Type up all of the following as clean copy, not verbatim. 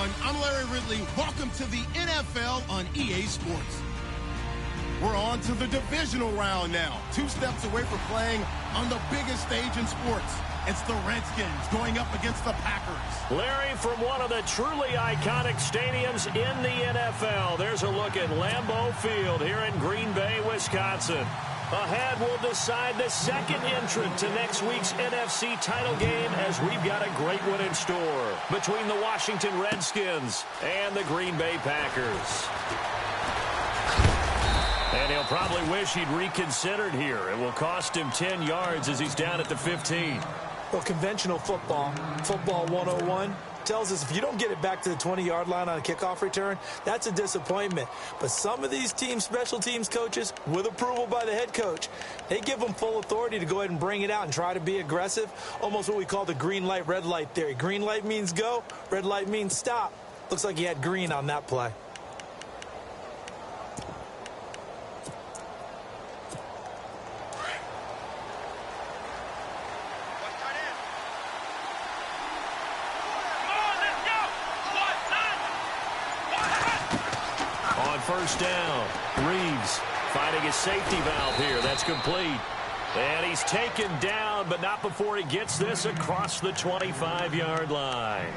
everyone. I'm Larry Ridley. Welcome to the NFL on EA Sports. We're on to the divisional round now. 2 steps away from playing on the biggest stage in sports. It's the Redskins going up against the Packers. Larry, from one of the truly iconic stadiums in the NFL, there's a look at Lambeau Field here in Green Bay, Wisconsin. Ahead, we'll decide the second entrant to next week's NFC title game as we've got a great one in store between the Washington Redskins and the Green Bay Packers. And he'll probably wish he'd reconsidered here. It will cost him 10 yards as he's down at the 15. Well, conventional football 101, tells us if you don't get it back to the 20-yard line on a kickoff return, that's a disappointment. But some of these team special teams coaches, with approval by the head coach, they give them full authority to go ahead and bring it out and try to be aggressive, almost what we call the green light, red light theory. Green light means go, red light means stop. Looks like he had green on that play. First down. Reeves finding his safety valve here. That's complete. And he's taken down, but not before he gets this across the 25-yard line.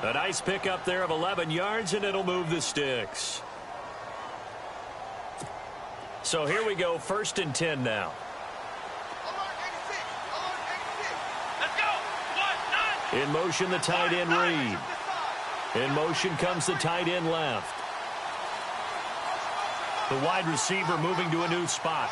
A nice pickup there of 11 yards, and it'll move the sticks. So here we go, 1st and 10 now. In motion, the tight end Reed. In motion comes the tight end left. The wide receiver moving to a new spot.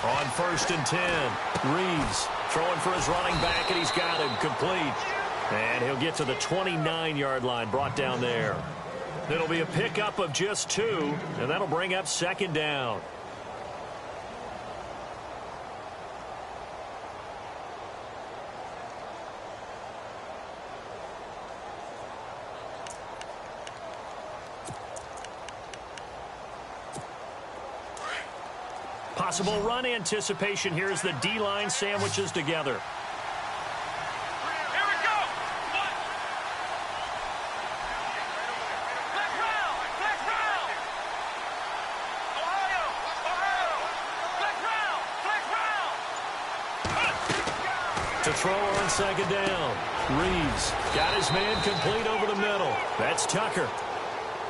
On 1st and 10, Reeves throwing for his running back, and he's got him complete. And he'll get to the 29-yard line, brought down there. It'll be a pickup of just 2, and that'll bring up 2nd down. Possible run anticipation here as the D-line sandwiches together. Here we go. Flex round. Ohio. Flex round. To throw on 2nd down. Reeves got his man complete over the middle. That's Tucker.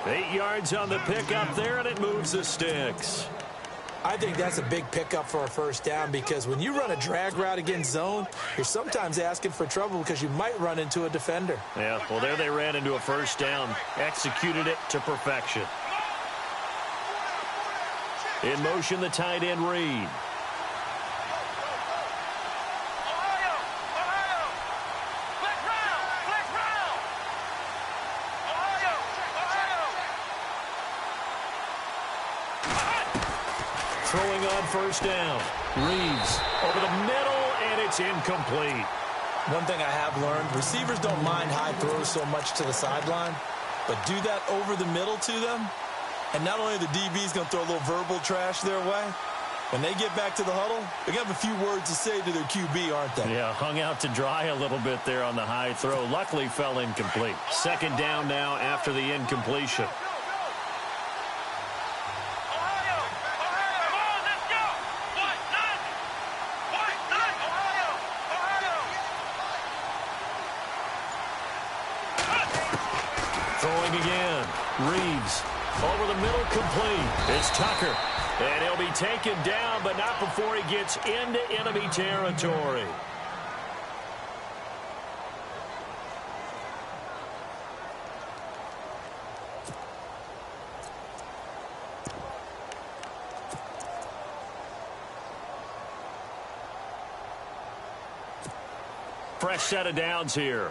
8 yards on the pickup there, and it moves the sticks. I think that's a big pickup for a 1st down because when you run a drag route against zone, you're sometimes asking for trouble because you might run into a defender. Yeah, well, there they ran into a 1st down, executed it to perfection. In motion, the tight end Reed. Throwing on 1st down. Reeves over the middle, and it's incomplete. One thing I have learned, receivers don't mind high throws so much to the sideline, but do that over the middle to them, and not only the DB's going to throw a little verbal trash their way, when they get back to the huddle, they're going to have a few words to say to their QB, aren't they? Yeah, hung out to dry a little bit there on the high throw. Luckily fell incomplete. 2nd down now after the incompletion. Throwing again. Reeves over the middle, complete. It's Tucker. And he'll be taken down, but not before he gets into enemy territory. Fresh set of downs here.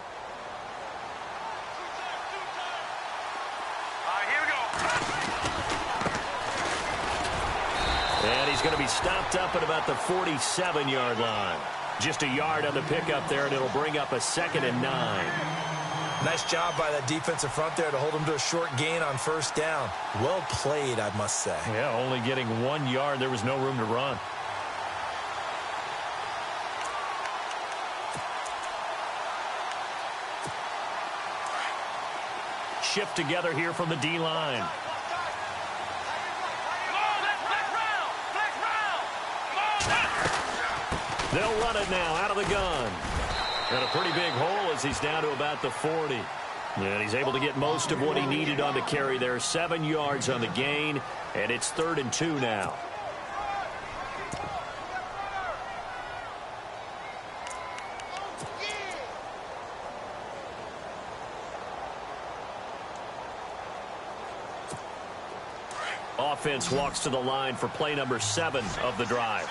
And he's going to be stopped up at about the 47-yard line. Just a yard on the pickup there, and it'll bring up a 2nd and 9. Nice job by that defensive front there to hold him to a short gain on first down. Well played, I must say. Yeah, only getting 1 yard. There was no room to run. Shift together here from the D-line. They'll run it now out of the gun. And a pretty big hole as he's down to about the 40. And he's able to get most of what he needed on the carry there. 7 yards on the gain, and it's 3rd and 2 now. Offense walks to the line for play number 7 of the drive.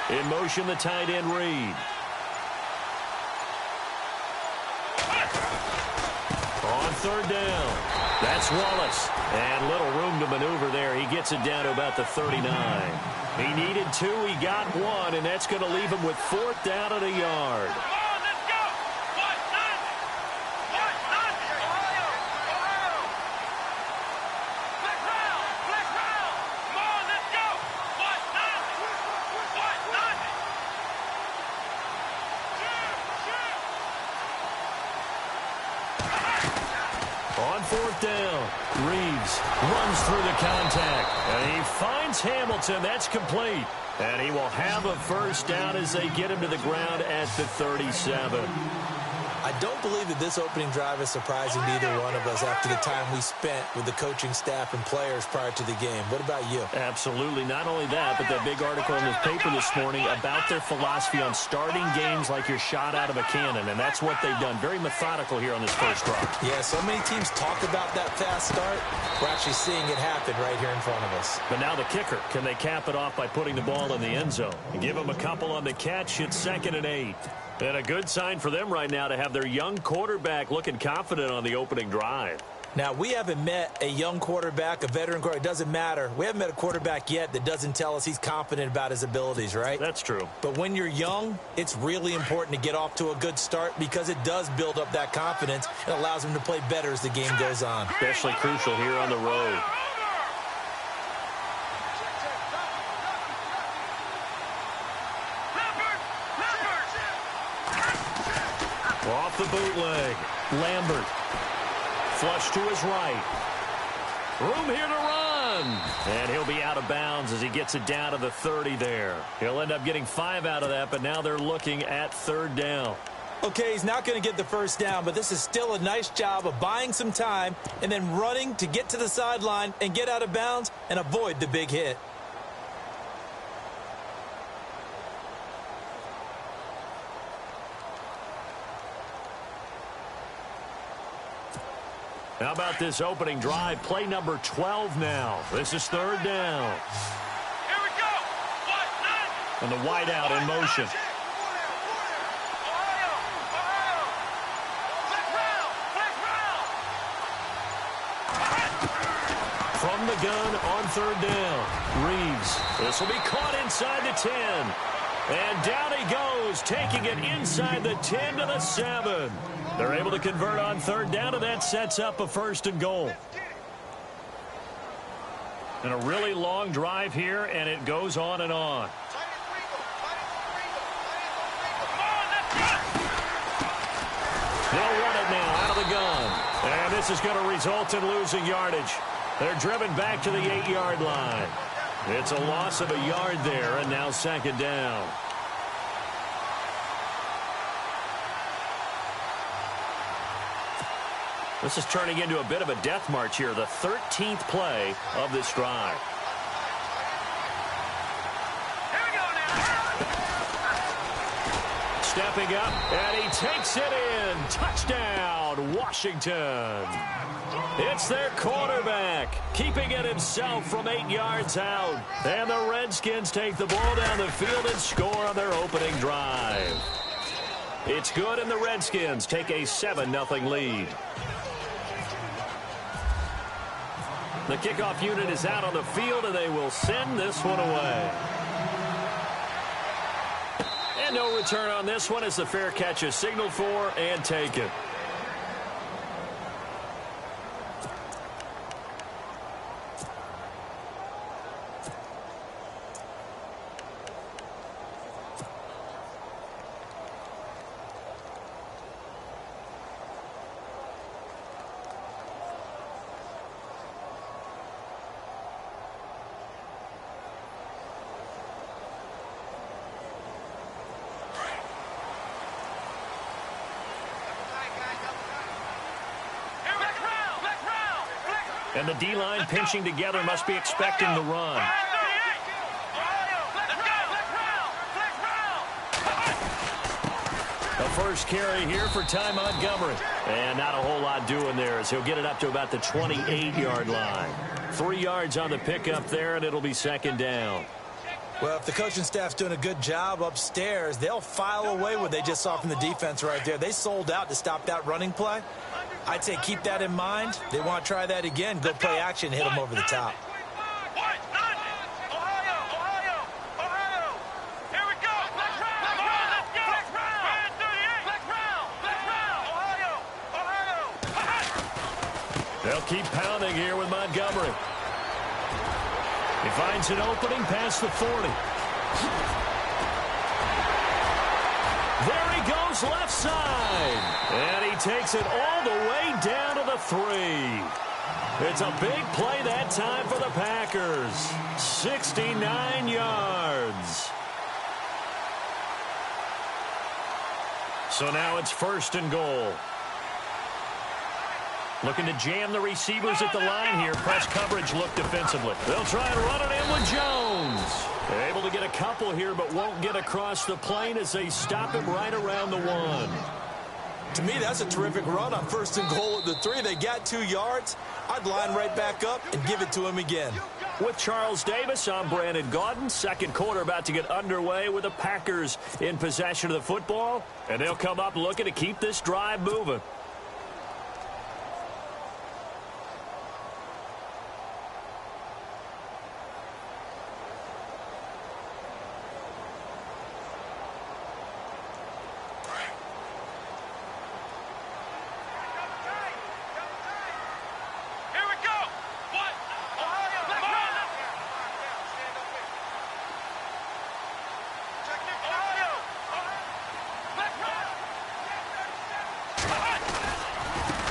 In motion, the tight end Reed. On 3rd down. That's Wallace. And little room to maneuver there. He gets it down to about the 39. He needed 2. He got 1, and that's going to leave him with 4th down and a yard. On 4th down, Reeves runs through the contact, and he finds Hamilton. That's complete, and he will have a first down as they get him to the ground at the 37. I don't believe that this opening drive is surprising to either one of us after the time we spent with the coaching staff and players prior to the game. What about you? Absolutely. Not only that, but that big article in the paper this morning about their philosophy on starting games like you're shot out of a cannon, and that's what they've done. Very methodical here on this first drive. Yeah, so many teams talk about that fast start. We're actually seeing it happen right here in front of us. But now the kicker. Can they cap it off by putting the ball in the end zone? Give them a couple on the catch. It's 2nd and 8. And a good sign for them right now to have their young quarterback looking confident on the opening drive. Now, we haven't met a young quarterback, a veteran quarterback. It doesn't matter. We haven't met a quarterback yet that doesn't tell us he's confident about his abilities, right? That's true. But when you're young, it's really important to get off to a good start because it does build up that confidence. It allows him to play better as the game goes on. Especially crucial here on the road. Off the bootleg. Lambert. Flush to his right. Room here to run. And he'll be out of bounds as he gets it down to the 30 there. He'll end up getting 5 out of that, but now they're looking at 3rd down. Okay, he's not going to get the first down, but this is still a nice job of buying some time and then running to get to the sideline and get out of bounds and avoid the big hit. How about this opening drive? Play number 12 now. This is 3rd down. Here we go. And the wide out in motion. From the gun on 3rd down. Reeves. This will be caught inside the 10. And down he goes, taking it inside the 10 to the 7. They're able to convert on 3rd down, and that sets up a 1st and goal. And a really long drive here, and it goes on and on. They'll run it now out of the gun. And this is going to result in losing yardage. They're driven back to the 8-yard line. It's a loss of a yard there, and now 2nd down. This is turning into a bit of a death march here, the 13th play of this drive. Here we go now. Stepping up, and he takes it in. Touchdown, Washington. It's their quarterback, keeping it himself from 8 yards out. And the Redskins take the ball down the field and score on their opening drive. It's good, and the Redskins take a 7-0 lead. The kickoff unit is out on the field, and they will send this one away. And no return on this one as the fair catch is signaled for and taken. And the D-line pinching together must be expecting the run. The first carry here for Ty Montgomery. And not a whole lot doing there as he'll get it up to about the 28-yard line. 3 yards on the pickup there, and it'll be second down. Well, if the coaching staff's doing a good job upstairs, they'll file away what they just saw from the defense right there. They sold out to stop that running play. I'd say keep that in mind. They want to try that again. Go play action, hit them over the top. They'll keep pounding here with Montgomery. He finds an opening past the 40. There he goes left side. And he takes it all the way down to the 3. It's a big play that time for the Packers. 69 yards. So now it's 1st and goal. Looking to jam the receivers at the line here. Press coverage look defensively. They'll try and run it in with Jones. Able to get a couple here, but won't get across the plane as they stop him right around the 1. To me, that's a terrific run on 1st and goal at the 3. They got 2 yards. I'd line right back up and give it to him again. With Charles Davis, I'm Brandon Gaudin. Second quarter about to get underway with the Packers in possession of the football. And they'll come up looking to keep this drive moving.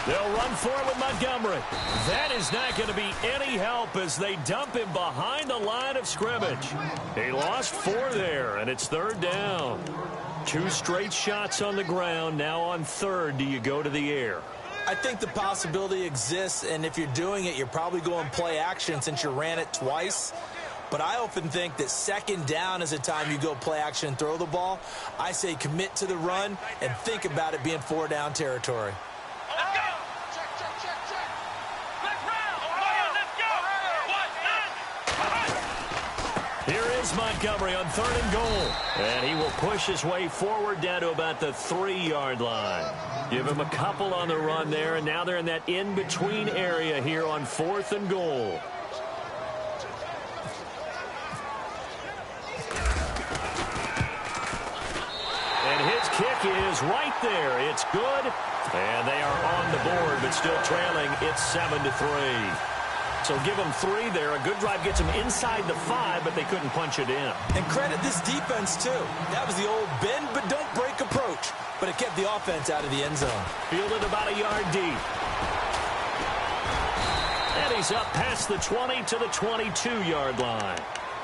They'll run for it with Montgomery. That is not going to be any help as they dump him behind the line of scrimmage. He lost 4 there, and it's 3rd down. 2 straight shots on the ground. Now on 3rd, do you go to the air? I think the possibility exists, and if you're doing it, you're probably going play action since you ran it twice. But I often think that 2nd down is the time you go play action and throw the ball. I say commit to the run and think about it being 4-down territory. Here is Montgomery on 3rd and goal. And he will push his way forward down to about the 3-yard line. Give him a couple on the run there, and now they're in that in-between area here on 4th and goal. And his kick is right there. It's good. And they are on the board, but still trailing. It's 7-3. So give them 3 there. A good drive gets them inside the 5, but they couldn't punch it in. And credit this defense, too. That was the old bend but don't break approach, but it kept the offense out of the end zone. Fielded about a yard deep. And he's up past the 20 to the 22-yard line.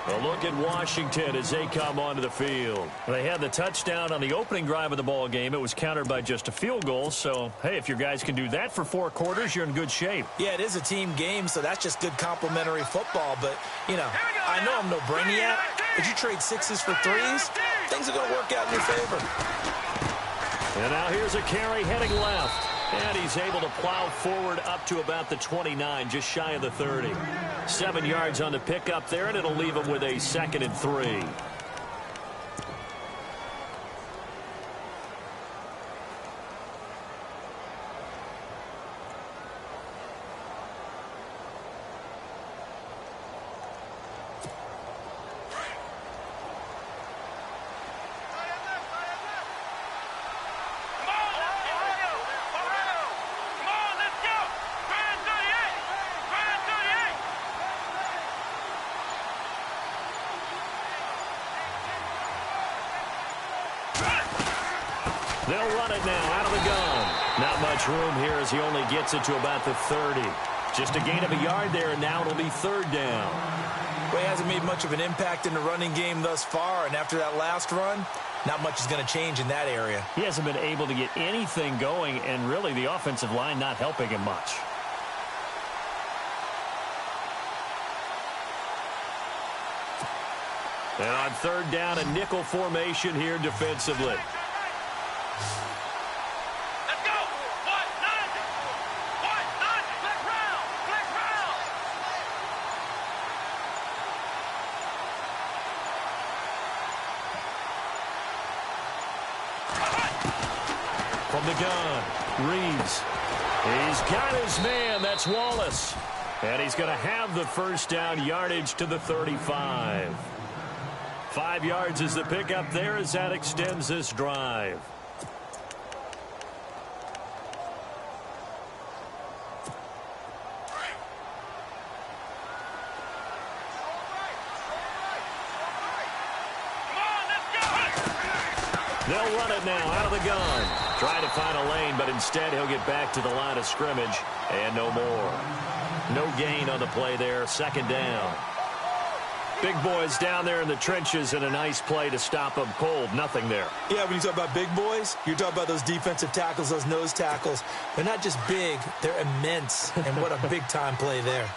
A look at Washington as they come onto the field. They had the touchdown on the opening drive of the ball game. It was countered by just a field goal. So, hey, if your guys can do that for 4 quarters, you're in good shape. Yeah, it is a team game, so that's just good complimentary football. But, you know, I know I'm no brainiac, but you trade 6s for 3s, things are going to work out in your favor. And now here's a carry heading left. And he's able to plow forward up to about the 29, just shy of the 30. 7 yards on the pickup there, and it'll leave him with a 2nd and 3. They'll run it now out of the gun. Not much room here as he only gets it to about the 30. Just a gain of a yard there, and now it'll be third down. Well, he hasn't made much of an impact in the running game thus far, and after that last run, not much is going to change in that area. He hasn't been able to get anything going, and really the offensive line not helping him much. And on third down, a nickel formation here defensively. From the gun, Reeves. He's got his man. That's Wallace. And he's going to have the first down, yardage to the 35. 5 yards is the pickup there as that extends this drive. They'll run it now out of the gun. Trying to find a lane, but instead he'll get back to the line of scrimmage and no more. No gain on the play there. Second down. Big boys down there in the trenches, and a nice play to stop them cold. Nothing there. Yeah, when you talk about big boys, you're talking about those defensive tackles, those nose tackles. They're not just big, they're immense. And what a big-time play there.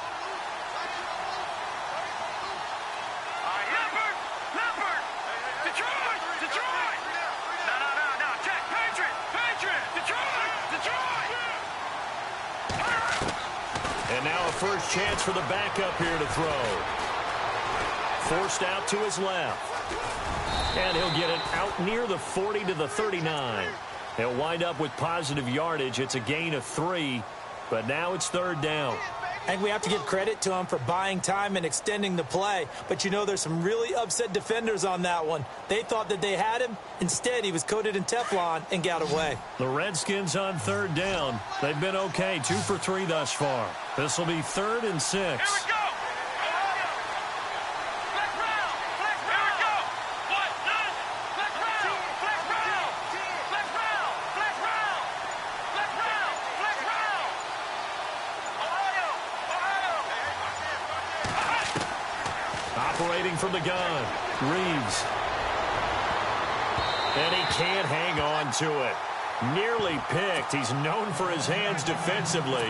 And now a first chance for the backup here to throw. Forced out to his left. And he'll get it out near the 40 to the 39. He'll wind up with positive yardage. It's a gain of 3, but now it's third down. I think we have to give credit to him for buying time and extending the play. But, you know, there's some really upset defenders on that one. They thought that they had him. Instead, he was coated in Teflon and got away. The Redskins on third down. They've been okay, 2 for 3 thus far. This will be 3rd and 6. Here we go. Operating from the gun, Reeves. And he can't hang on to it. Nearly picked. He's known for his hands defensively,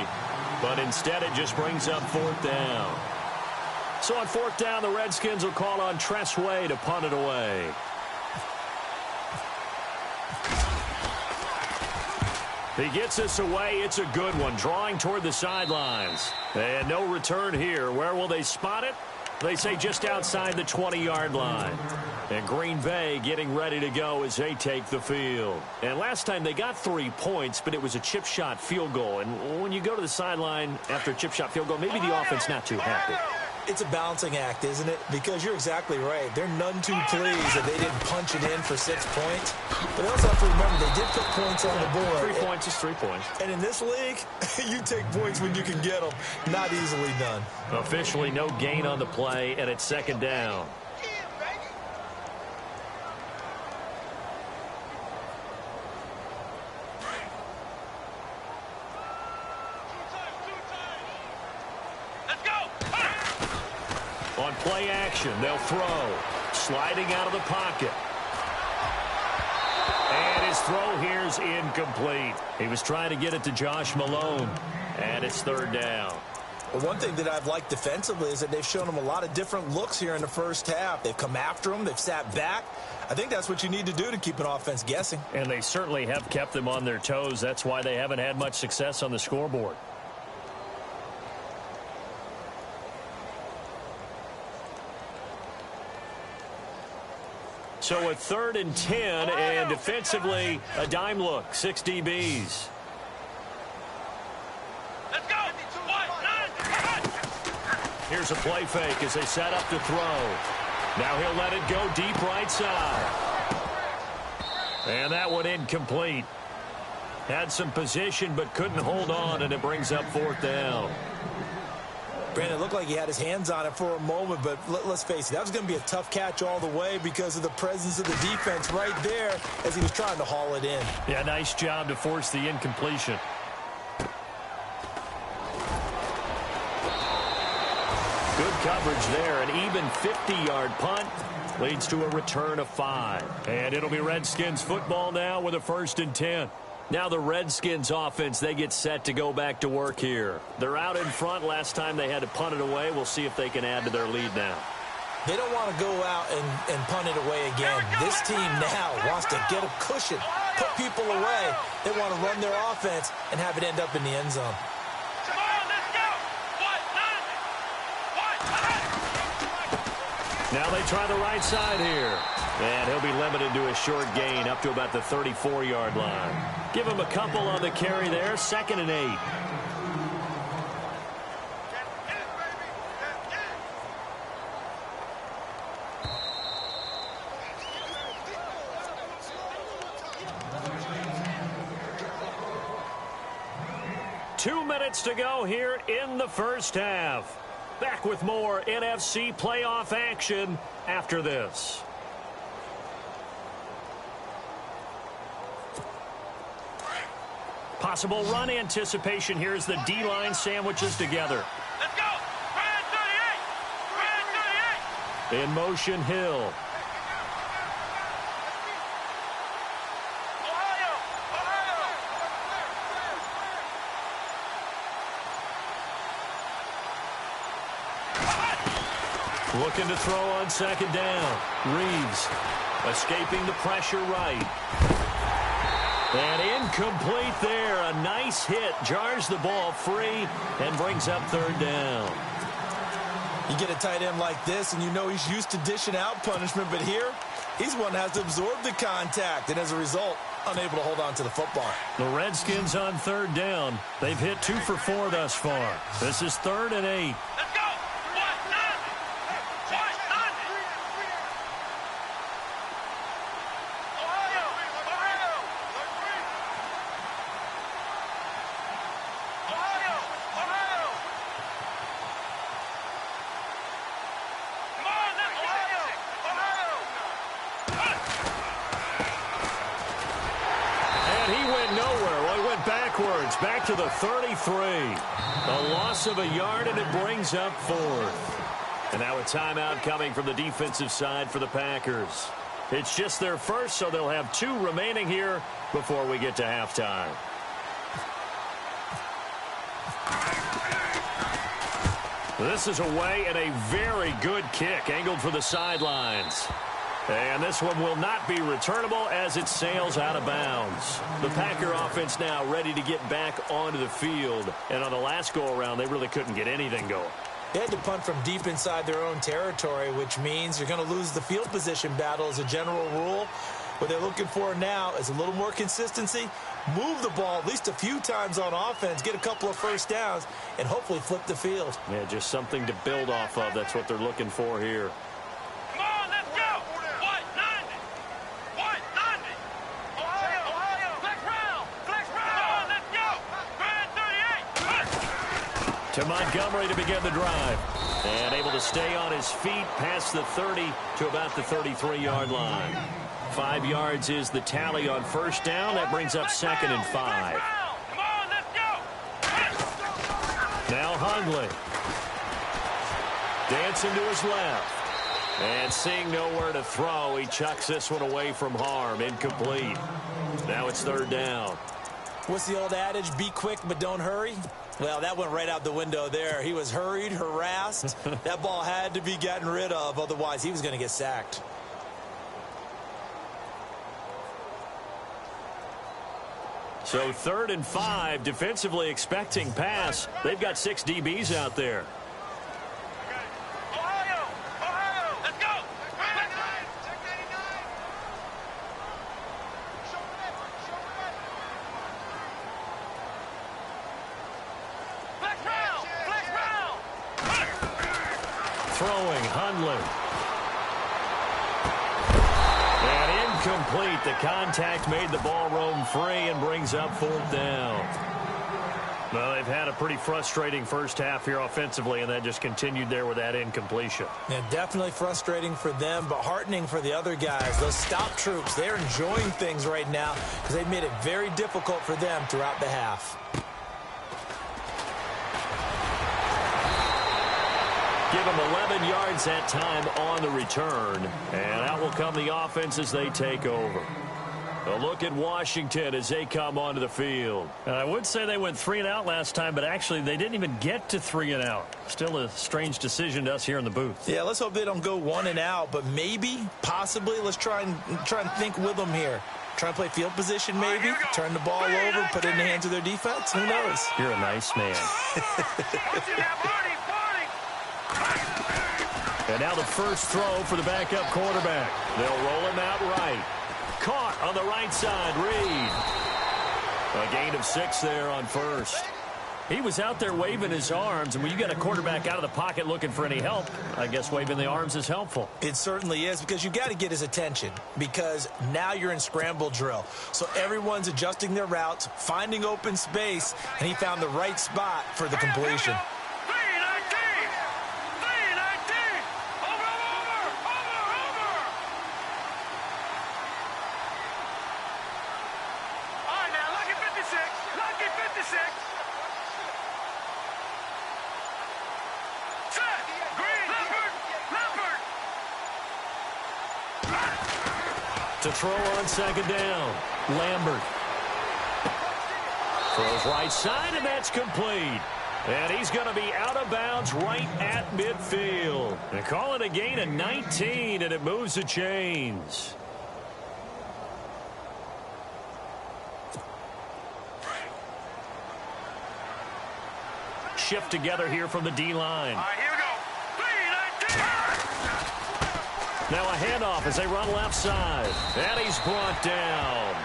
but instead it just brings up 4th down. So on 4th down, the Redskins will call on Tressway to punt it away. He gets this away. It's a good one, drawing toward the sidelines. And no return here. Where will they spot it? They say just outside the 20-yard line. And Green Bay getting ready to go as they take the field. And last time they got 3 points, but it was a chip shot field goal. And when you go to the sideline after a chip shot field goal, maybe the offense not too happy. It's a balancing act, isn't it? Because you're exactly right. They're none too pleased that they didn't punch it in for 6 points. But they also have to remember they did put points on the board. 3 points is 3 points. And in this league, you take points when you can get them. Not easily done. Officially no gain on the play, and it's 2nd down. On play action, they'll throw. Sliding out of the pocket. And his throw here's incomplete. He was trying to get it to Josh Malone. And it's 3rd down. Well, one thing that I've liked defensively is that they've shown him a lot of different looks here in the first half. They've come after him. They've sat back. I think that's what you need to do to keep an offense guessing. And they certainly have kept them on their toes. That's why they haven't had much success on the scoreboard. So a 3rd and 10, and defensively, a dime look, 6 DBs. Let's go. Here's a play fake as they set up to throw. Now he'll let it go deep right side. And that one incomplete. Had some position but couldn't hold on, and it brings up 4th down. Brandon, it looked like he had his hands on it for a moment, but let's face it, that was going to be a tough catch all the way because of the presence of the defense right there as he was trying to haul it in. Yeah, nice job to force the incompletion. Good coverage there. An even 50-yard punt leads to a return of 5. And it'll be Redskins football now with a 1st and 10. Now the Redskins offense, they get set to go back to work here. They're out in front. Last time they had to punt it away. We'll see if they can add to their lead now. They don't want to go out and punt it away again. This team now wants to get a cushion, put people away. They want to run their offense and have it end up in the end zone. Now they try the right side here. And he'll be limited to a short gain up to about the 34-yard line. Give him a couple on the carry there. 2nd and 8. Two minutes to go here in the first half. Back with more NFC playoff action after this. Possible run anticipation here as the D-line sandwiches together. Let's go! Brand 38! Brand 38! In motion, Hill. Ohio! Ohio! Looking to throw on 2nd down. Reeves escaping the pressure right. And incomplete there. A nice hit. Jars the ball free and brings up 3rd down. You get a tight end like this, and you know he's used to dishing out punishment, but here, he's one that has to absorb the contact, and as a result, unable to hold on to the football. The Redskins on 3rd down. They've hit 2 for 4 thus far. This is 3rd and 8. Let's go! Back to the 33. A loss of a yard, and it brings up 4th. And now a timeout coming from the defensive side for the Packers. It's just their first, so they'll have 2 remaining here before we get to halftime. This is away and a very good kick, angled for the sidelines. And this one will not be returnable as it sails out of bounds. The Packer offense now ready to get back onto the field. And on the last go-around, they really couldn't get anything going. They had to punt from deep inside their own territory, which means you're going to lose the field position battle as a general rule. What they're looking for now is a little more consistency, move the ball at least a few times on offense, get a couple of first downs, and hopefully flip the field. Yeah, just something to build off of. That's what they're looking for here. To Montgomery to begin the drive. And able to stay on his feet past the 30 to about the 33-yard line. 5 yards is the tally on 1st down. That brings up 2nd and 5. Come on, let's go! Now Hundley. Dancing to his left. And seeing nowhere to throw, he chucks this one away from harm. Incomplete. Now it's 3rd down. What's the old adage? Be quick, but don't hurry. Well, that went right out the window there. He was hurried, harassed. That ball had to be gotten rid of, otherwise he was going to get sacked. So 3rd and 5, defensively expecting pass. They've got 6 DBs out there. Ohio! Ohio! Let's go! Throwing, Hundley. And incomplete. The contact made the ball roam free and brings up 4th down. Well, they've had a pretty frustrating first half here offensively, and that just continued there with that incompletion. Yeah, definitely frustrating for them, but heartening for the other guys. Those stop troops, they're enjoying things right now because they've made it very difficult for them throughout the half. Give them 11 yards that time on the return, and out will come the offense as they take over. A look at Washington as they come onto the field. I would say they went 3 and out last time, but actually they didn't even get to 3 and out. Still a strange decision to us here in the booth. Yeah, let's hope they don't go 1 and out, but maybe, possibly, let's try and think with them here. Try and play field position maybe, turn the ball over, put it in the hands of their defense. Who knows? You're a nice man. And now the first throw for the backup quarterback. They'll roll him out right. Caught on the right side, Reed. A gain of 6 there on first. He was out there waving his arms, and when you get a quarterback out of the pocket looking for any help, I guess waving the arms is helpful. It certainly is, because you got to get his attention, because now you're in scramble drill. So everyone's adjusting their routes, finding open space, and he found the right spot for the completion. To throw on second down, Lambert. Throws right side, and that's complete. And he's going to be out of bounds right at midfield. They call it a gain of 19, and it moves the chains. Shift together here from the D-line. All right, here we go. Now a handoff as they run left side. And he's brought down.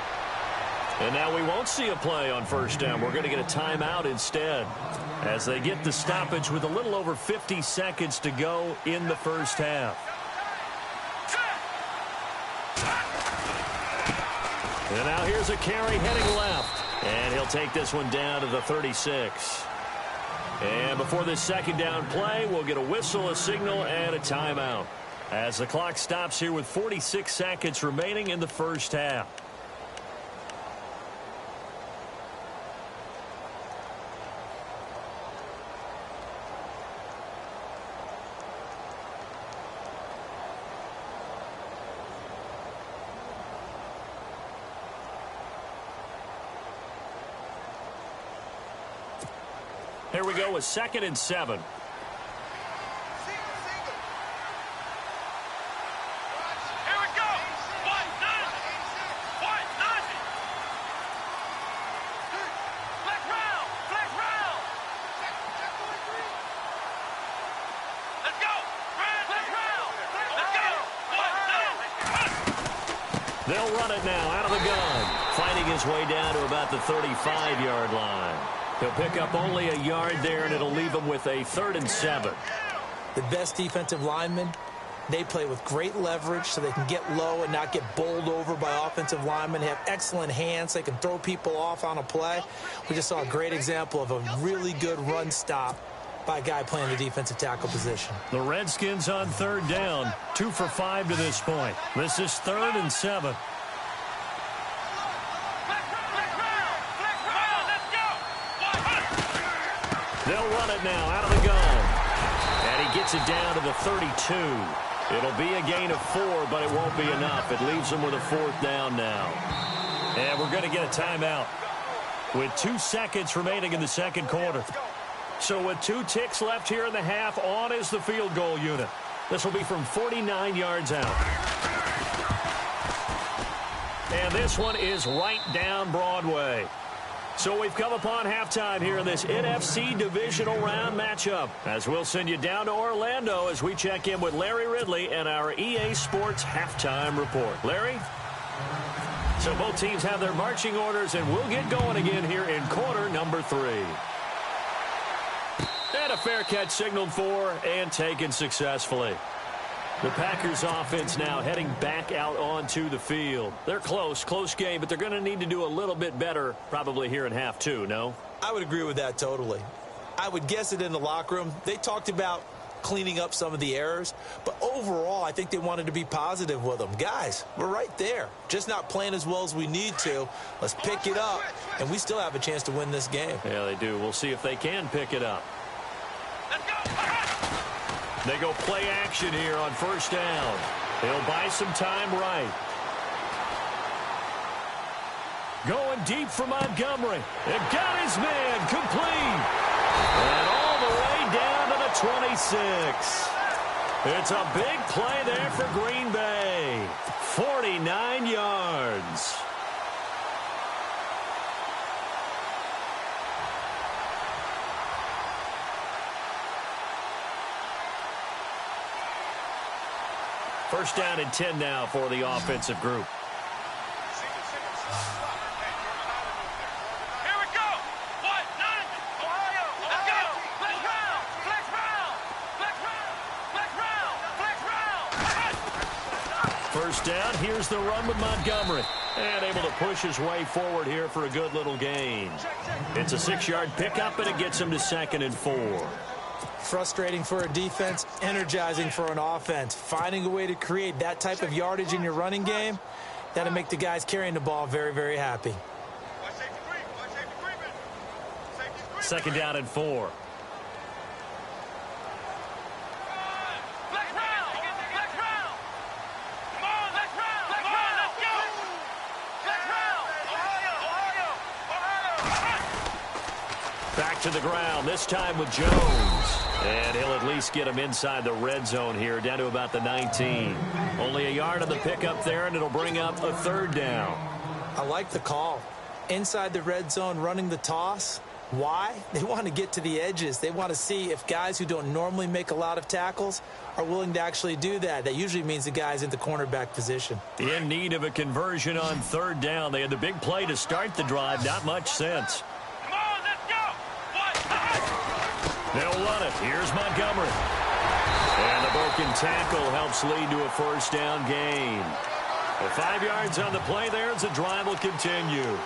And now we won't see a play on first down. We're going to get a timeout instead, as they get the stoppage with a little over 50 seconds to go in the first half. And now here's a carry heading left. And he'll take this one down to the 36. And before this second down play, we'll get a whistle, a signal, and a timeout, as the clock stops here with 46 seconds remaining in the first half. Here we go with 2nd and 7. They'll run it now out of the gun, fighting his way down to about the 35-yard line. He'll pick up only a yard there, and it'll leave him with a 3rd and 7. The best defensive linemen, they play with great leverage so they can get low and not get bowled over by offensive linemen. They have excellent hands. They can throw people off on a play. We just saw a great example of a really good run stop by a guy playing the defensive tackle position. The Redskins on 3rd down, 2 for 5 to this point. This is 3rd and 7. They'll run it now out of the gun. And he gets it down to the 32. It'll be a gain of 4, but it won't be enough. It leaves them with a 4th down now. And we're going to get a timeout with 2 seconds remaining in the second quarter. So with 2 ticks left here in the half, on is the field goal unit. This will be from 49 yards out. And this one is right down Broadway. So we've come upon halftime here in this NFC divisional round matchup, as we'll send you down to Orlando as we check in with Larry Ridley and our EA Sports halftime report. Larry? So both teams have their marching orders, and we'll get going again here in quarter number 3. And a fair catch signaled for and taken successfully. The Packers offense now heading back out onto the field. They're close game, but they're going to need to do a little bit better probably here in half 2, no? I would agree with that totally. I would guess it in the locker room. They talked about cleaning up some of the errors, but overall, I think they wanted to be positive with them. Guys, we're right there. Just not playing as well as we need to. Let's pick it up, and we still have a chance to win this game. Yeah, they do. We'll see if they can pick it up. Let's go. They go play action here on first down. He'll buy some time right. Going deep for Montgomery. It got his man complete. And all the way down to the 26. It's a big play there for Green Bay. 49 yards. First down and 10 now for the offensive group. Here we go. What? Nine. Ohio. Let's go. Flex round. Flex round. Flex round. Flex round. Flex round. First down, here's the run with Montgomery. And able to push his way forward here for a good little gain. It's a 6-yard pickup, and it gets him to 2nd and 4. Frustrating for a defense, energizing for an offense. Finding a way to create that type of yardage in your running game, that'll make the guys carrying the ball very, very happy. Second down and 4. Flex round. Flex round. Come on, flex round. Come on, let's go. Flex round. Ohio. Back to the ground, this time with Jones. And he'll at least get him inside the red zone here, down to about the 19. Only a yard on the pickup there, and it'll bring up a 3rd down. I like the call. Inside the red zone, running the toss. Why? They want to get to the edges. They want to see if guys who don't normally make a lot of tackles are willing to actually do that. That usually means the guy's in the cornerback position. In need of a conversion on 3rd down. They had the big play to start the drive. Not much sense. Come on, let's go. What? They'll run it. Here's Montgomery. And the broken tackle helps lead to a first down gain. Well, 5 yards on the play there as the drive will continue.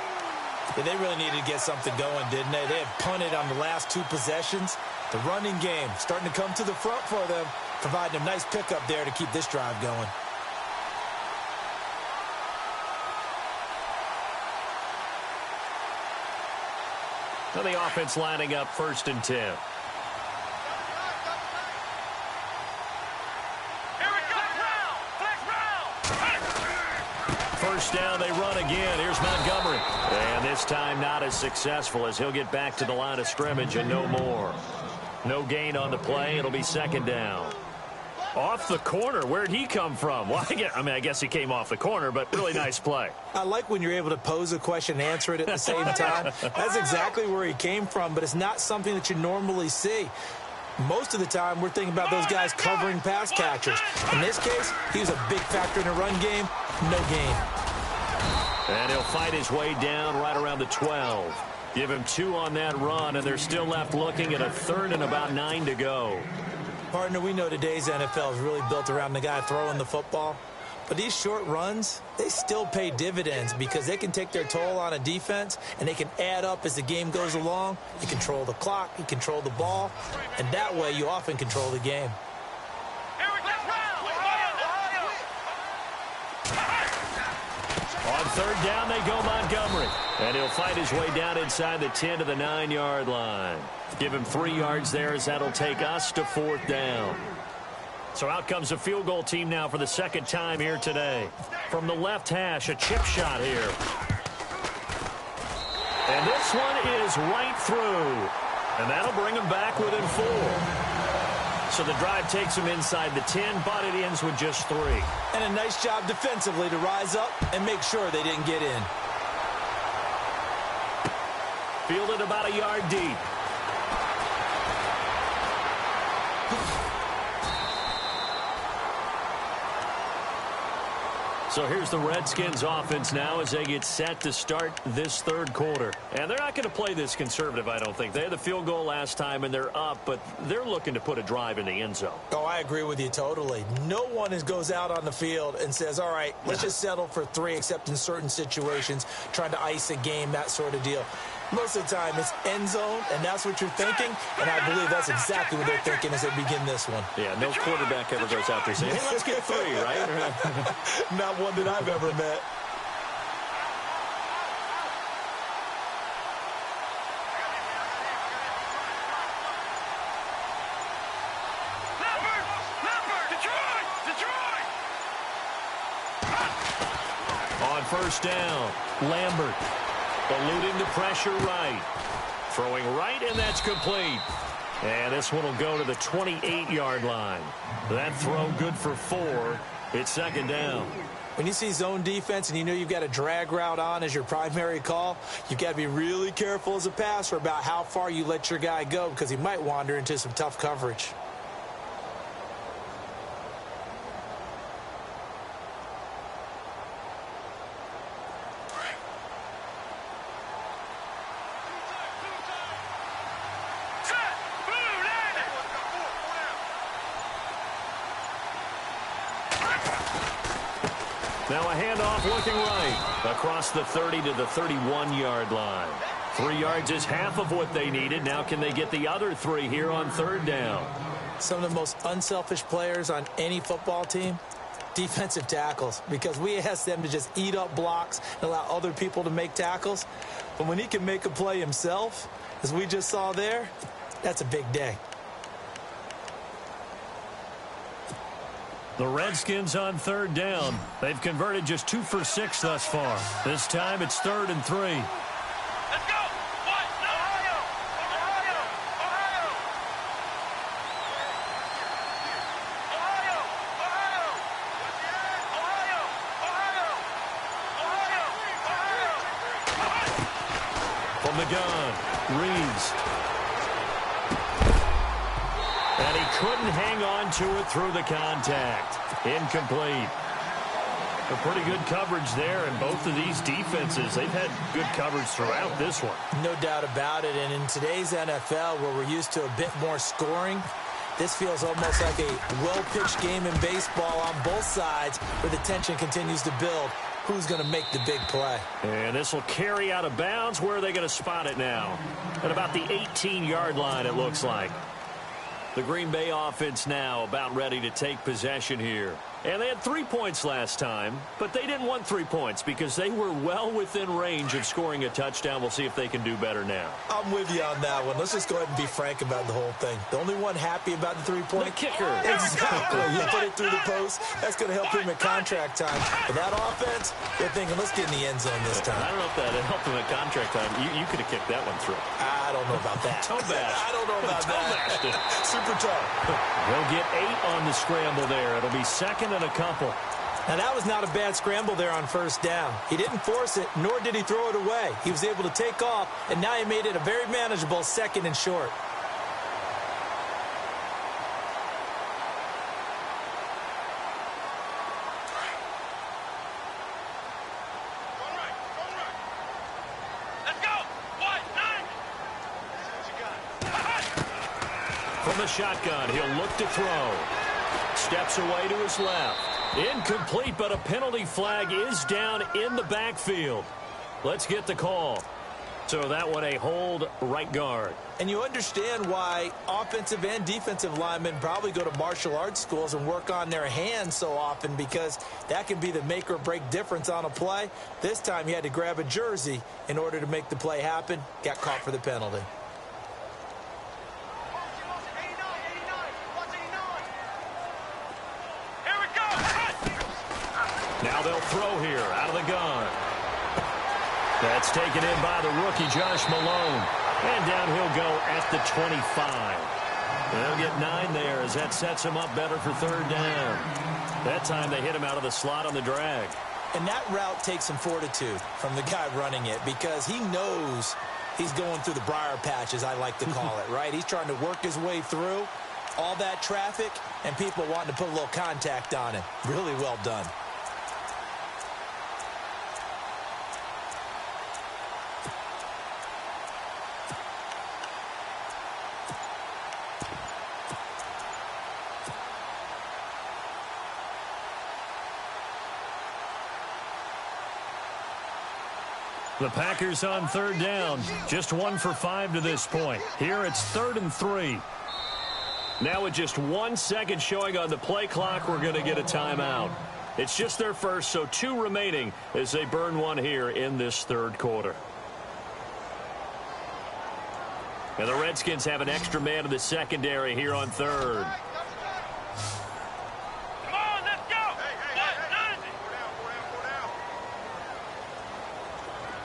Yeah, they really needed to get something going, didn't they? They had punted on the last 2 possessions. The running game starting to come to the front for them, providing a nice pickup there to keep this drive going. So the offense lining up 1st and 10. Here we go. Flex round. First down, they run again. Here's Montgomery. And this time not as successful as he'll get back to the line of scrimmage and no more. No gain on the play. It'll be 2nd down. Off the corner. Where'd he come from? Well, I guess he came off the corner, but really nice play. I like when you're able to pose a question and answer it at the same time. That's exactly where he came from, but it's not something that you normally see. Most of the time, we're thinking about those guys covering pass catchers. In this case, he was a big factor in the run game. No gain. And he'll fight his way down right around the 12. Give him 2 on that run, and they're still left looking at a 3rd and about 9 to go. Partner, we know today's NFL is really built around the guy throwing the football. But these short runs, they still pay dividends because they can take their toll on a defense, and they can add up as the game goes along. You control the clock, you control the ball, and that way you often control the game. Here we go. On 3rd down, they go Montgomery. And he'll fight his way down inside the 10 to the 9-yard line. Give him 3 yards there as that'll take us to 4th down. So out comes a field goal team now for the 2nd time here today. From the left hash, a chip shot here. And this one is right through. And that'll bring them back within 4. So the drive takes them inside the 10, but it ends with just 3. And a nice job defensively to rise up and make sure they didn't get in. Fielded about a yard deep. So here's the Redskins offense now as they get set to start this 3rd quarter. And they're not going to play this conservative, I don't think. They had the field goal last time, and they're up, but they're looking to put a drive in the end zone. Oh, I agree with you totally. No one goes out on the field and says, all right, let's just settle for 3, except in certain situations, trying to ice a game, that sort of deal. Most of the time, it's end zone, and that's what you're thinking, and I believe that's exactly what they're thinking as they begin this one. Yeah, no quarterback ever goes out there saying, hey, let's get 3, right? Not one that I've ever met. On first down, Lambert eluding the pressure right. Throwing right, and that's complete. And this one will go to the 28-yard line. That throw good for 4. It's second down. When you see zone defense and you know you've got a drag route on as your primary call, you've got to be really careful as a passer about how far you let your guy go because he might wander into some tough coverage. Now a handoff looking right across the 30 to the 31-yard line. 3 yards is half of what they needed. Now can they get the other 3 here on third down? Some of the most unselfish players on any football team, defensive tackles, because we ask them to just eat up blocks and allow other people to make tackles. But when he can make a play himself, as we just saw there, that's a big day. The Redskins on third down. They've converted just 2 for 6 thus far. This time it's 3rd and 3. Let's go! What? Ohio! Ohio! Ohio! Ohio! Ohio! Ohio! Ohio! Ohio! From the gun, Reeves. And he couldn't hang on to it through the contact. Incomplete. A pretty good coverage there, and both of these defenses, they've had good coverage throughout this one. No doubt about it, and in today's NFL, where we're used to a bit more scoring, this feels almost like a well-pitched game in baseball on both sides where the tension continues to build. Who's going to make the big play? And this will carry out of bounds. Where are they going to spot it now? At about the 18-yard line, it looks like. The Green Bay offense now about ready to take possession here. And they had 3 points last time, but they didn't want 3 points because they were well within range of scoring a touchdown. We'll see if they can do better now. I'm with you on that one. Let's just go ahead and be frank about the whole thing. The only one happy about the three-point The kicker. Exactly. You put it through the post. That's going to help him at contract time. But that offense, they're thinking, let's get in the end zone this time. I don't know if that helped him at contract time. You could have kicked that one through. I don't know about that. Toe bash. I don't know about that. Super tough. They'll get 8 on the scramble there. It'll be second and a couple. Now, that was not a bad scramble there on first down. He didn't force it, nor did he throw it away. He was able to take off, and now he made it a very manageable 2nd and short. Let's go! What? 9! From the shotgun, he'll look to throw. Steps away to his left. Incomplete, but a penalty flag is down in the backfield. Let's get the call. So that one a hold right guard. And you understand why offensive and defensive linemen probably go to martial arts schools and work on their hands so often, because that can be the make or break difference on a play. This time he had to grab a jersey in order to make the play happen. Got caught for the penalty. Now they'll throw here out of the gun. That's taken in by the rookie, Josh Malone. And down he'll go at the 25. They'll get 9 there as that sets him up better for third down. That time they hit him out of the slot on the drag. And that route takes some fortitude from the guy running it, because he knows he's going through the briar patch, as I like to call it, right? He's trying to work his way through all that traffic and people wanting to put a little contact on him. Really well done. The Packers on third down. Just 1 for 5 to this point. Here it's 3rd and 3. Now with just 1 second showing on the play clock, we're going to get a timeout. It's just their first, so 2 remaining as they burn 1 here in this third quarter. And the Redskins have an extra man in the secondary here on third. Come on, let's go.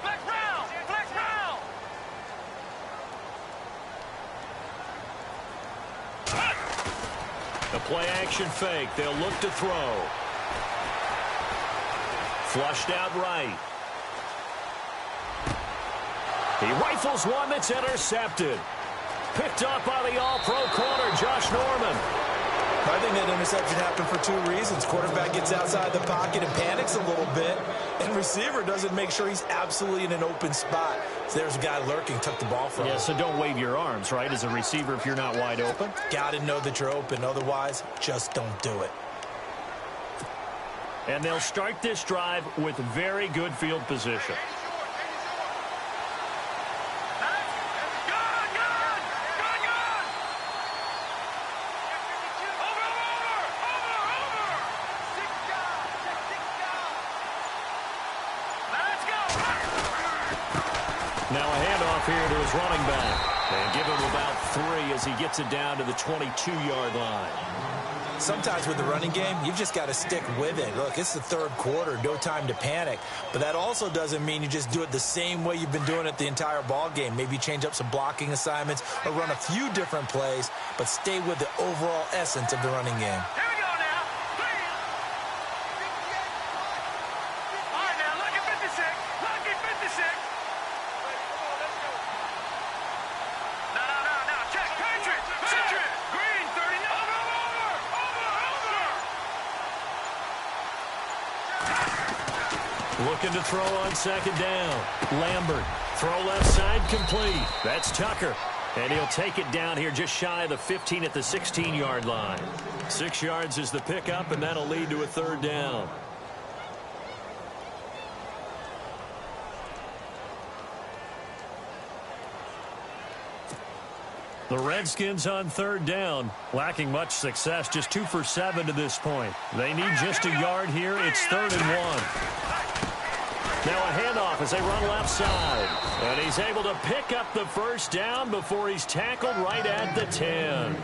Flex round. Flex round. A play-action fake. They'll look to throw. Flushed out right. He rifles one that's intercepted. Picked up by the all-pro corner, Josh Norman. I think that interception happened for 2 reasons. Quarterback gets outside the pocket and panics a little bit, and receiver doesn't make sure he's absolutely in an open spot. So there's a guy lurking, took the ball from him. Yeah, so don't wave your arms, right, as a receiver if you're not wide open. Got to know that you're open. Otherwise, just don't do it. And they'll start this drive with very good field position. Now a handoff here to his running back. And give him about 3 as he gets it down to the 22-yard line. Sometimes with the running game, you've just got to stick with it. Look, it's the third quarter, no time to panic. But that also doesn't mean you just do it the same way you've been doing it the entire ball game. Maybe change up some blocking assignments or run a few different plays, but stay with the overall essence of the running game. Here we go now. All right, now, lucky 56. Lucky 56. No. Check. Patriot. Green, 39. Looking to throw on second down. Lambert. Throw left side complete. That's Tucker. And he'll take it down here just shy of the 15 at the 16-yard line. 6 yards is the pickup, and that'll lead to a third down. The Redskins on third down, lacking much success, just 2 for 7 to this point. They need just a yard here. It's 3rd and 1. Now a handoff as they run left side. And he's able to pick up the first down before he's tackled right at the 10.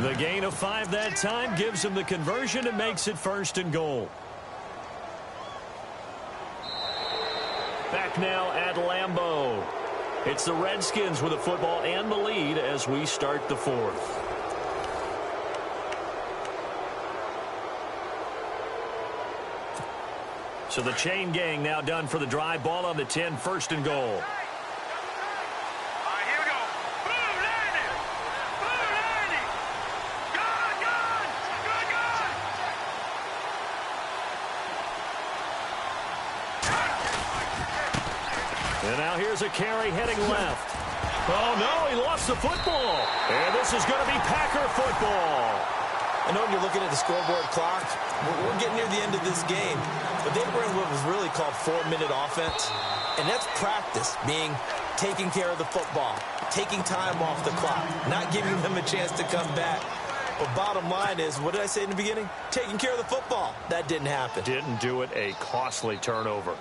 The gain of 5 that time gives him the conversion and makes it 1st and goal. Back now at Lambeau. It's the Redskins with the football and the lead as we start the 4th. So the chain gang now done for the drive. Ball on the 10, 1st and goal. All right, here we go. Boom, landing. Boom, landing. Gun. And now here's a carry heading left. Oh, no, he lost the football. And this is going to be Packer football. I know when you're looking at the scoreboard clock, we're getting near the end of this game, but they were in what was really called 4-minute offense, and that's practice, being taking care of the football, taking time off the clock, not giving them a chance to come back. But bottom line is, what did I say in the beginning? Taking care of the football. That didn't happen. Didn't do it, a costly turnover.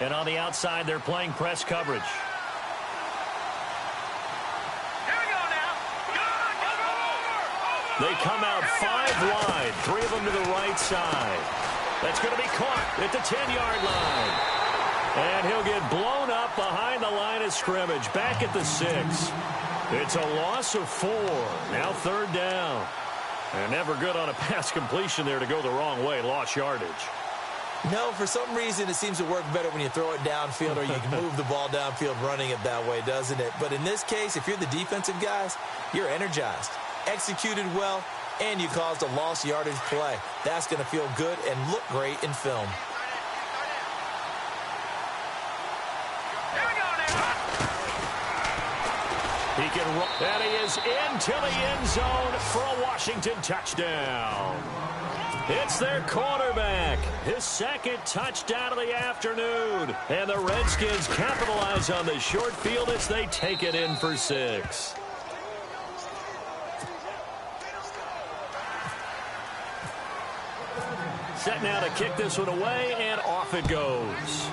And on the outside, they're playing press coverage. They come out 5 wide, 3 of them to the right side. That's going to be caught at the 10-yard line. And he'll get blown up behind the line of scrimmage, back at the 6. It's a loss of 4. Now 3rd down. And never good on a pass completion there to go the wrong way. Lost yardage. No, for some reason, it seems to work better when you throw it downfield or you can move the ball downfield running it that way, doesn't it? But in this case, if you're the defensive guys, you're energized, executed well, and you caused a lost yardage play. That's going to feel good and look great in film. He can run. And he is into the end zone for a Washington touchdown. It's their quarterback, his second touchdown of the afternoon. And the Redskins capitalize on the short field as they take it in for 6. Set now to kick this one away, and off it goes.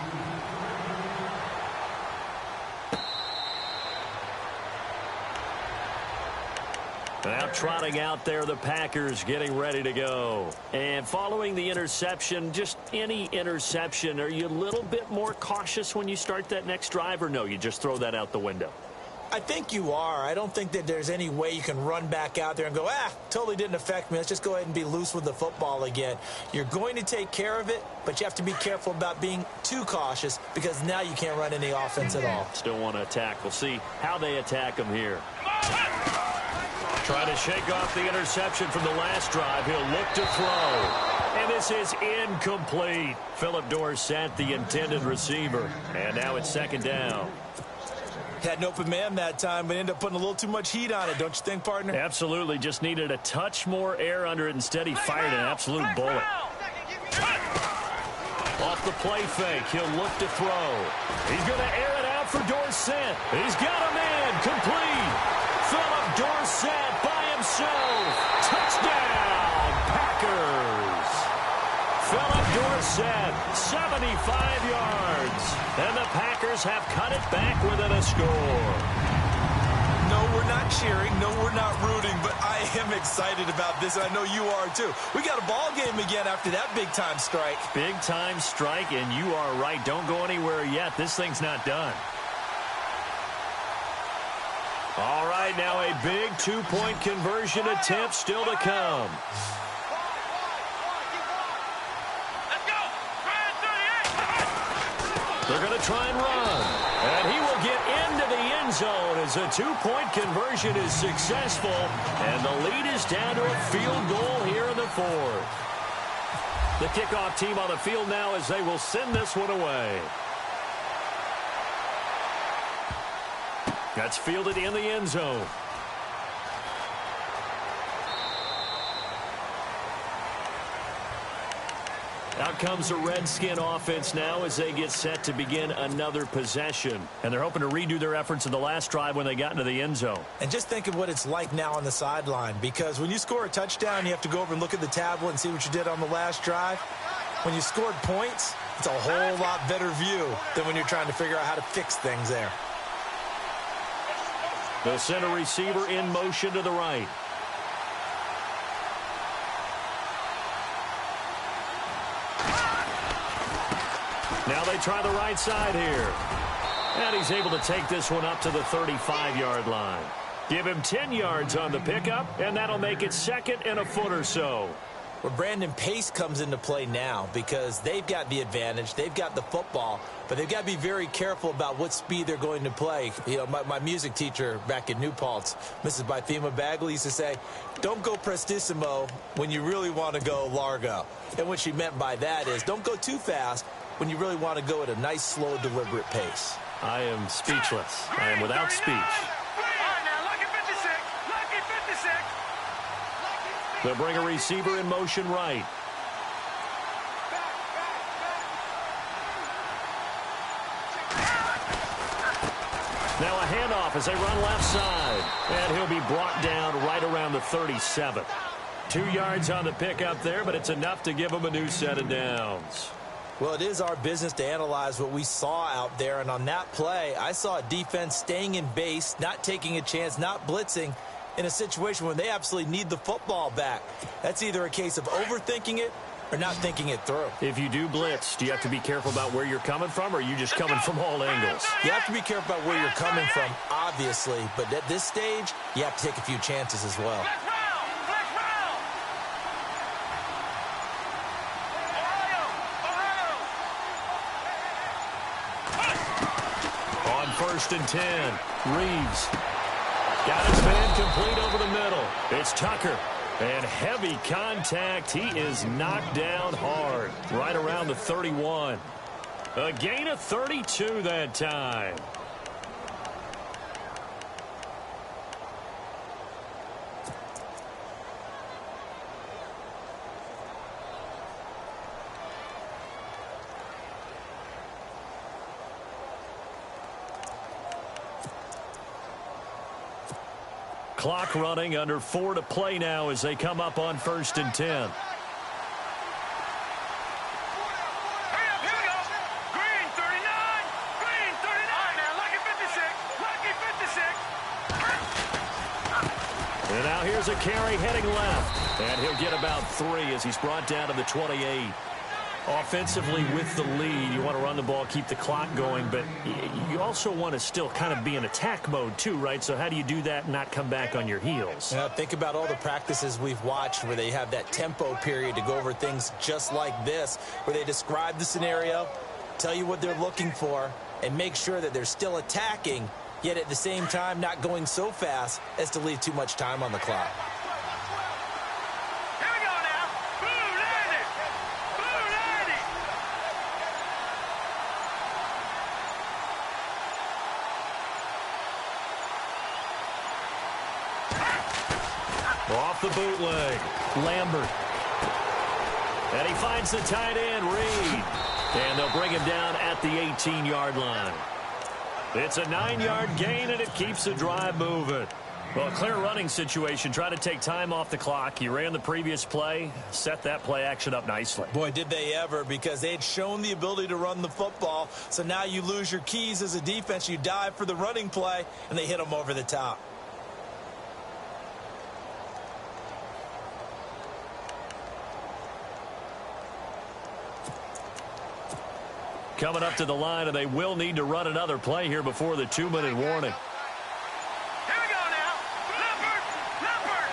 Now trotting out there, the Packers getting ready to go. And following the interception, just any interception, are you a little bit more cautious when you start that next drive, or no, you just throw that out the window? I think you are. I don't think that there's any way you can run back out there and go, totally didn't affect me. Let's just go ahead and be loose with the football again. You're going to take care of it, but you have to be careful about being too cautious because now you can't run any offense at all. Still want to attack. We'll see how they attack him here. Trying to shake off the interception from the last drive. He'll look to throw. And this is incomplete. Philip Dorsett, the intended receiver. And now it's second down. Had an open man that time, but ended up putting a little too much heat on it, don't you think, partner? Absolutely. Just needed a touch more air under it. Instead, he fired an absolute bullet. Off the play fake. He'll look to throw. He's going to air it out for Dorsett. He's got a man. Complete. Philip Dorsett by himself. Touchdown, Packers. Philip Dorsett, 75 yards. And the Packers have cut it back within a score. No, we're not cheering. No, we're not rooting. But I am excited about this, and I know you are too. We got a ball game again after that big-time strike. Big-time strike, and you are right. Don't go anywhere yet. This thing's not done. All right, now a big two-point conversion attempt still to come. They're going to try and run. And he will get into the end zone as a two-point conversion is successful. And the lead is down to a field goal here in the fourth. The kickoff team on the field now as they will send this one away. That's fielded in the end zone. Out comes the Redskin offense now as they get set to begin another possession. And they're hoping to redo their efforts in the last drive when they got into the end zone. And just think of what it's like now on the sideline, because when you score a touchdown, you have to go over and look at the tablet and see what you did on the last drive. When you scored points, it's a whole lot better view than when you're trying to figure out how to fix things there. The center receiver in motion to the right. Now they try the right side here. And he's able to take this one up to the 35-yard line. Give him 10 yards on the pickup, and that'll make it second and a foot or so. Well, Brandon, pace comes into play now because they've got the advantage. They've got the football, but they've got to be very careful about what speed they're going to play. You know, my music teacher back in New Paltz, Mrs. Bythema Bagley, used to say, don't go prestissimo when you really want to go largo. And what she meant by that is don't go too fast when you really want to go at a nice, slow, deliberate pace. I am speechless. I am without speech. They'll bring a receiver in motion right. Now a handoff as they run left side. And he'll be brought down right around the 37. 2 yards on the pickup there, but it's enough to give him a new set of downs. Well, it is our business to analyze what we saw out there. And on that play, I saw a defense staying in base, not taking a chance, not blitzing, in a situation where they absolutely need the football back. That's either a case of overthinking it or not thinking it through. If you do blitz, do you have to be careful about where you're coming from, or are you just coming from all angles? You have to be careful about where you're coming from, obviously. But at this stage, you have to take a few chances as well. On 1st and 10, Reeves got his man complete over the middle. It's Tucker. And heavy contact. He is knocked down hard. Right around the 31. A gain of 32 that time. Clock running, under 4 to play now as they come up on 1st and 10. Here we go. Green 39. Green 39. All right, now, lucky 56. Lucky 56. And now here's a carry heading left. And he'll get about 3 as he's brought down to the 28. Offensively with the lead, you want to run the ball, keep the clock going, but you also want to still kind of be in attack mode too, right? So how do you do that and not come back on your heels? Now, think about all the practices we've watched where they have that tempo period to go over things just like this, where they describe the scenario, tell you what they're looking for, and make sure that they're still attacking, yet at the same time not going so fast as to leave too much time on the clock. Here we go now. Blue 90. Blue 90. Off the bootleg, Lambert. And he finds the tight end, Reed. And they'll bring him down at the 18-yard line. It's a 9-yard gain, and it keeps the drive moving. Well, a clear running situation. Try to take time off the clock. He ran the previous play, set that play action up nicely. Boy, did they ever, because they had shown the ability to run the football. So now you lose your keys as a defense. You dive for the running play, and they hit them over the top. Coming up to the line, and they will need to run another play here before the 2-minute warning. Here we go now. Leopard. Leopard.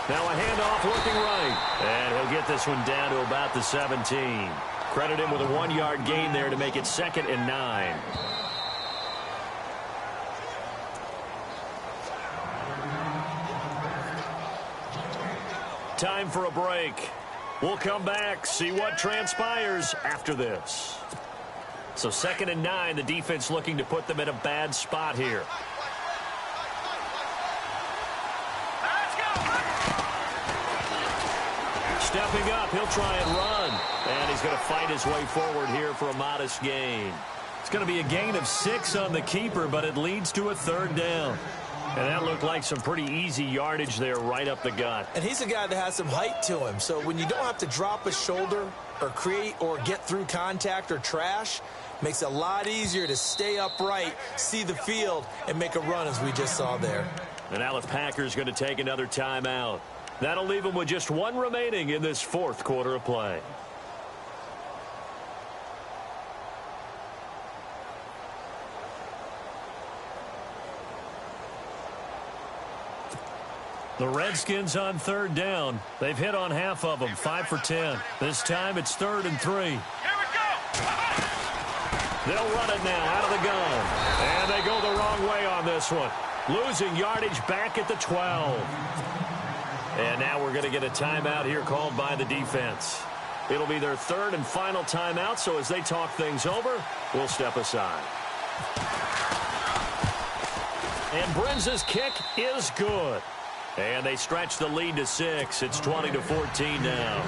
Now a handoff looking right. And he'll get this one down to about the 17. Credit him with a 1-yard gain there to make it 2nd and 9. Time for a break. We'll come back, see what transpires after this. So 2nd and 9, the defense looking to put them in a bad spot here. Let's go. Stepping up, he'll try and run. And he's going to fight his way forward here for a modest gain. It's going to be a gain of 6 on the keeper, but it leads to a 3rd down. And that looked like some pretty easy yardage there right up the gut. And he's a guy that has some height to him. So when you don't have to drop a shoulder or create or get through contact or trash, makes it a lot easier to stay upright, see the field, and make a run as we just saw there. And now the Packers going to take another timeout. That'll leave them with just 1 remaining in this 4th quarter of play. The Redskins on 3rd down. They've hit on half of them, 5 for 10. This time it's 3rd and 3. Here we go. They'll run it now out of the gun. And they go the wrong way on this one. Losing yardage back at the 12. And now we're going to get a timeout here called by the defense. It'll be their 3rd and final timeout, so as they talk things over, we'll step aside. And Brenza's kick is good. And they stretch the lead to 6. It's 20-14 now.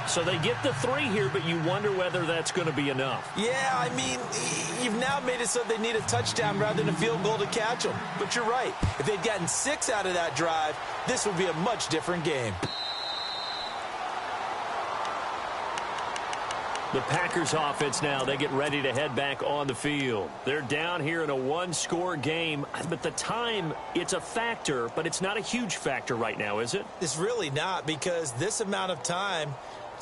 So they get the 3 here, but you wonder whether that's going to be enough. Yeah, I mean, you've now made it so they need a touchdown rather than a field goal to catch them. But you're right. If they'd gotten 6 out of that drive, this would be a much different game. The Packers offense now, they get ready to head back on the field. They're down here in a 1-score game, but the time, it's a factor, but it's not a huge factor right now, is it? It's really not, because this amount of time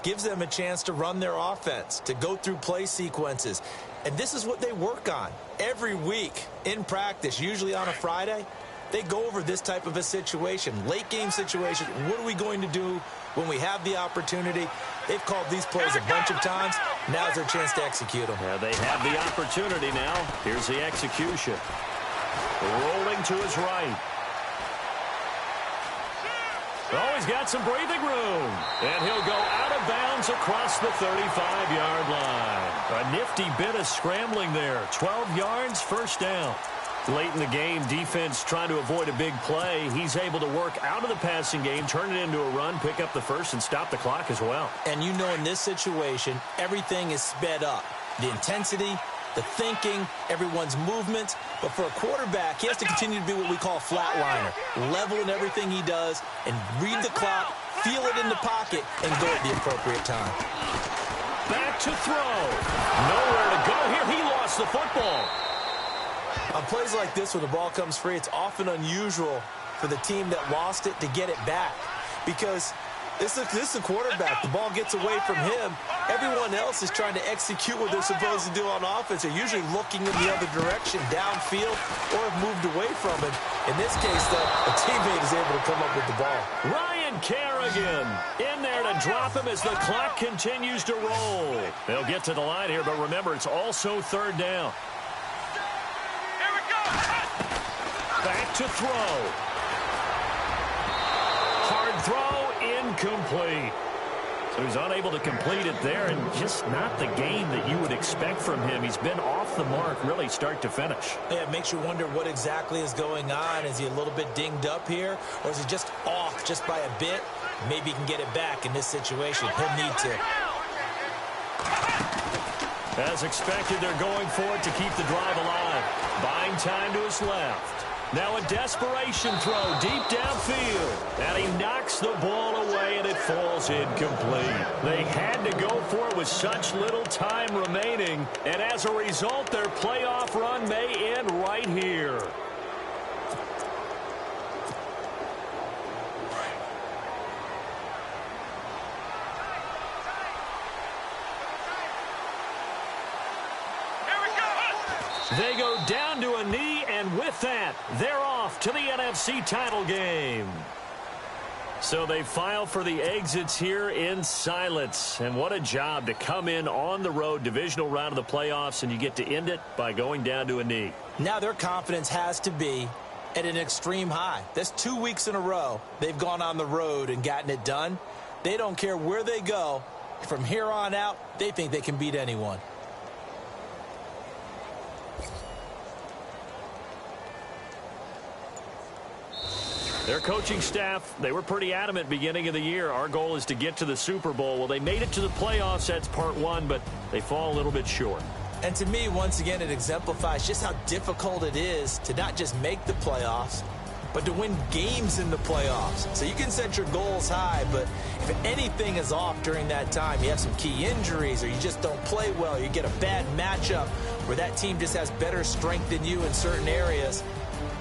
gives them a chance to run their offense, to go through play sequences. And this is what they work on every week in practice, usually on a Friday. They go over this type of a situation, late game situation. What are we going to do when we have the opportunity? They've called these plays a bunch of times. Now's their chance to execute them. Yeah, they have the opportunity now. Here's the execution. Rolling to his right. Oh, he's got some breathing room. And he'll go out of bounds across the 35-yard line. A nifty bit of scrambling there. 12 yards, 1st down. Late in the game, defense trying to avoid a big play. He's able to work out of the passing game, turn it into a run, pick up the 1st, and stop the clock as well. And you know in this situation, everything is sped up. The intensity, the thinking, everyone's movement. But for a quarterback, he has to continue to be what we call a flatliner, level in everything he does, and read the clock, feel it in the pocket, and go at the appropriate time. Back to throw. Nowhere to go here. He lost the football. On plays like this where the ball comes free, it's often unusual for the team that lost it to get it back, because this is a quarterback. The ball gets away from him. Everyone else is trying to execute what they're supposed to do on offense. They're usually looking in the other direction, downfield, or have moved away from it. In this case, though, a teammate is able to come up with the ball. Ryan Kerrigan in there to drop him as the clock continues to roll. They'll get to the line here, but remember, it's also third down. Here we go. Back to throw. Hard throw, incomplete. So he's unable to complete it there, and just not the game that you would expect from him. He's been off the mark, really, start to finish. Yeah, it makes you wonder what exactly is going on. Is he a little bit dinged up here, or is he just off just by a bit? Maybe he can get it back in this situation. He'll need to. As expected, they're going for it to keep the drive alive. Buying time to his left. Now a desperation throw deep downfield. And he knocks the ball away, and it falls incomplete. They had to go for it with such little time remaining. And as a result, their playoff run may end right here. They go down to a knee, and with that, they're off to the NFC title game. So they file for the exits here in silence. And what a job to come in on the road, divisional round of the playoffs, and you get to end it by going down to a knee. Now their confidence has to be at an extreme high. That's 2 weeks in a row they've gone on the road and gotten it done. They don't care where they go. From here on out, they think they can beat anyone. Their coaching staff, they were pretty adamant beginning of the year. Our goal is to get to the Super Bowl. Well, they made it to the playoffs. That's part one, but they fall a little bit short. And to me, once again, it exemplifies just how difficult it is to not just make the playoffs, but to win games in the playoffs. So you can set your goals high, but if anything is off during that time, you have some key injuries, or you just don't play well, or you get a bad matchup where that team just has better strength than you in certain areas,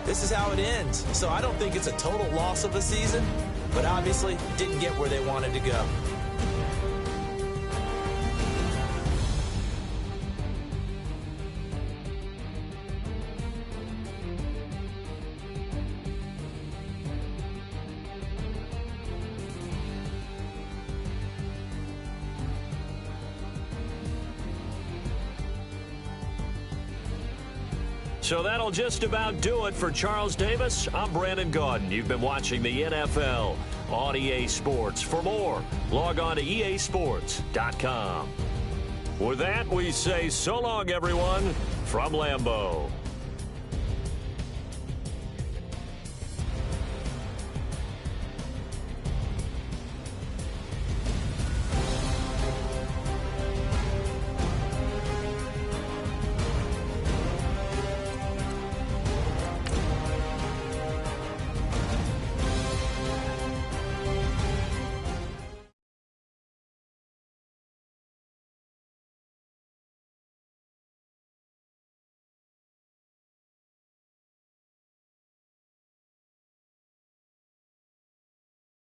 this is how it ends. So I don't think it's a total loss of a season, but obviously didn't get where they wanted to go. So that'll just about do it for Charles Davis. I'm Brandon Gaudin. You've been watching the NFL on EA Sports. For more, log on to easports.com. With that, we say so long, everyone, from Lambeau.